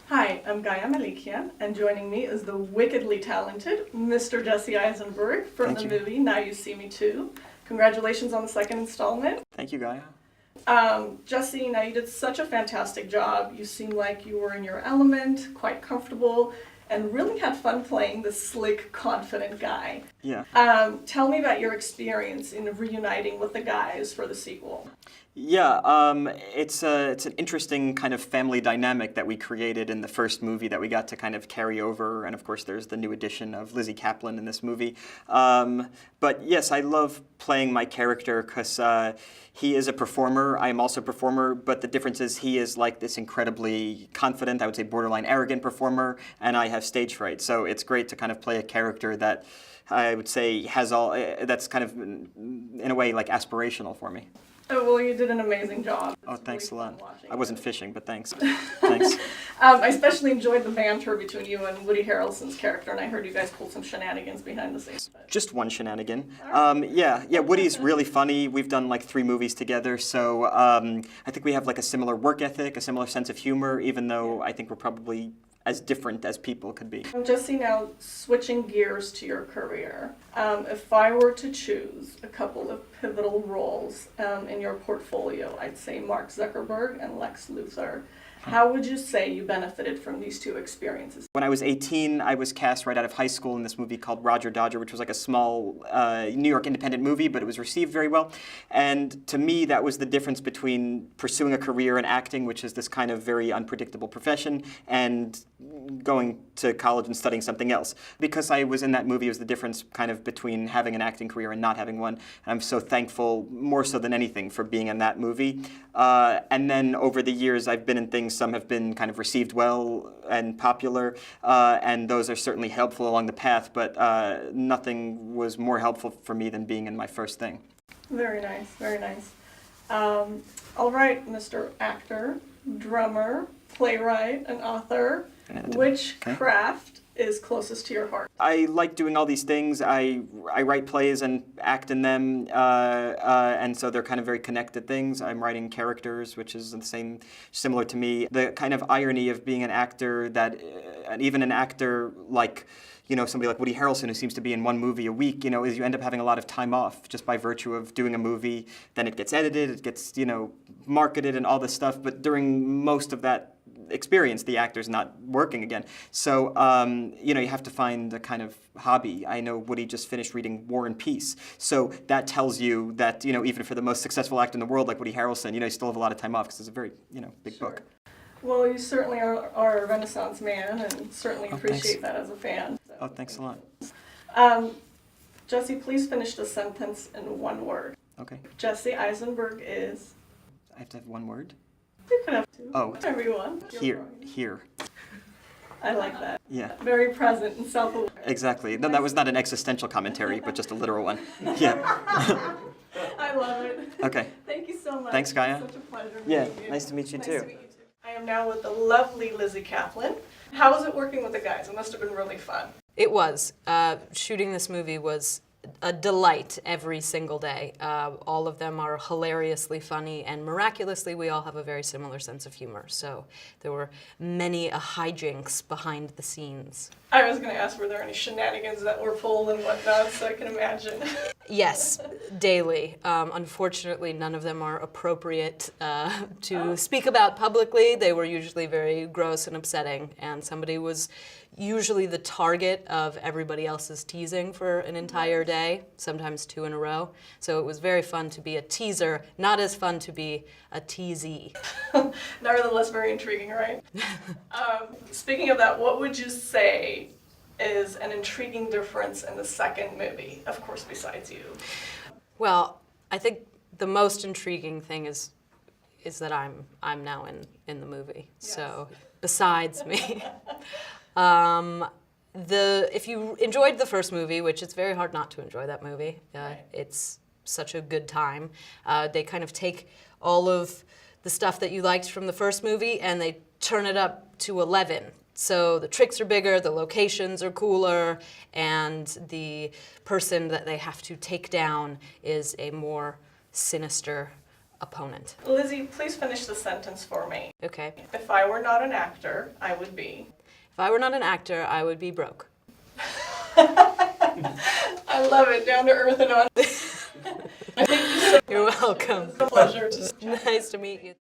Hi, I'm Gaia Melikian, and joining me is the wickedly talented Mr. Jesse Eisenberg from the movie Now You See Me Too. Congratulations on the second installment. Thank you, Gaia. Jesse, now you did such a fantastic job. You seemed like you were in your element, quite comfortable, and really had fun playing the slick, confident guy. Yeah. Tell me about your experience in reuniting with the guys for the sequel. Yeah, it's an interesting kind of family dynamic that we created in the first movie that we got to kind of carry over, and of course there's the new addition of Lizzy Caplan in this movie. But yes, I love playing my character because he is a performer. I am also a performer, but the difference is he is like this incredibly confident, I would say borderline arrogant performer, and I have stage fright. So it's great to kind of play a character that I would say has all, that's kind of in a way like aspirational for me. Oh, well, you did an amazing job. Oh, thanks a lot. I it. wasn't fishing, but thanks. Thanks. I especially enjoyed the banter between you and Woody Harrelson's character, and I heard you guys pulled some shenanigans behind the scenes. Just one shenanigan. Yeah, Woody's really funny. We've done like 3 movies together, so I think we have like a similar work ethic, a similar sense of humor, even though I think we're probably as different as people could be. Jesse, now switching gears to your career, if I were to choose a couple of pivotal roles in your portfolio, I'd say Mark Zuckerberg and Lex Luthor. How would you say you benefited from these 2 experiences? When I was 18, I was cast right out of high school in this movie called Roger Dodger, which was like a small New York independent movie, but it was received very well. And to me, that was the difference between pursuing a career in acting, which is this kind of very unpredictable profession, and going to college and studying something else. Because I was in that movie, it was the difference kind of between having an acting career and not having one. And I'm so thankful, more so than anything, for being in that movie. And then over the years, I've been in things, some have been kind of received well and popular, and those are certainly helpful along the path, but nothing was more helpful for me than being in my first thing. Very nice, very nice. All right, Mr. Actor, drummer, playwright, and author, which craft is closest to your heart? I like doing all these things. I write plays and act in them, and so they're kind of very connected things. I'm writing characters, which is the same, similar to me. The kind of irony of being an actor that, and even an actor like, you know, somebody like Woody Harrelson who seems to be in 1 movie a week, you know, is you end up having a lot of time off just by virtue of doing a movie. Then it gets edited, it gets, you know, marketed and all this stuff. But during most of that experience, the actor's not working again. So, you know, you have to find a kind of hobby. I know Woody just finished reading War and Peace. So that tells you that, you know, even for the most successful actor in the world like Woody Harrelson, you know, you still have a lot of time off because it's a very, you know, big book. Well, you certainly are a Renaissance man, and certainly appreciate that as a fan. So. Oh, thanks a lot. Jesse, please finish the sentence in 1 word. Okay. Jesse Eisenberg is... I have to have 1 word? You can have 2. Oh. Whatever you want. Here. I like that. Yeah. Very present and self-aware. Exactly. No, that was not an existential commentary, but just a literal one. Yeah. I love it. Okay. Thank you so much. Thanks, Gaia. It's such a pleasure Yeah, meeting you. nice to meet you Nice too. to meet you too. I am now with the lovely Lizzy Caplan. How was it working with the guys? It must have been really fun. It was. Shooting this movie was a delight every single day. All of them are hilariously funny, and miraculously we all have a very similar sense of humor. So there were many hijinks behind the scenes. I was going to ask, were there any shenanigans that were pulled and whatnot, so I can imagine. Yes, daily. Unfortunately, none of them are appropriate to speak about publicly. They were usually very gross and upsetting, and somebody was usually the target of everybody else's teasing for an entire day, sometimes 2 in a row. So it was very fun to be a teaser, not as fun to be a teasee. Nevertheless, very intriguing, right? Speaking of that, what would you say is an intriguing difference in the second movie, of course, besides you? Well, I think the most intriguing thing is that I'm now in the movie. Yes. So besides me. If you enjoyed the first movie, which it's very hard not to enjoy that movie, it's such a good time. They kind of take all of the stuff that you liked from the first movie and they turn it up to 11. So the tricks are bigger, the locations are cooler, and the person that they have to take down is a more sinister opponent. Lizzy, please finish the sentence for me. Okay. If I were not an actor, I would be. If I were not an actor, I would be broke. I love it. Down to earth and on. You're welcome. It's a pleasure to Nice to meet you.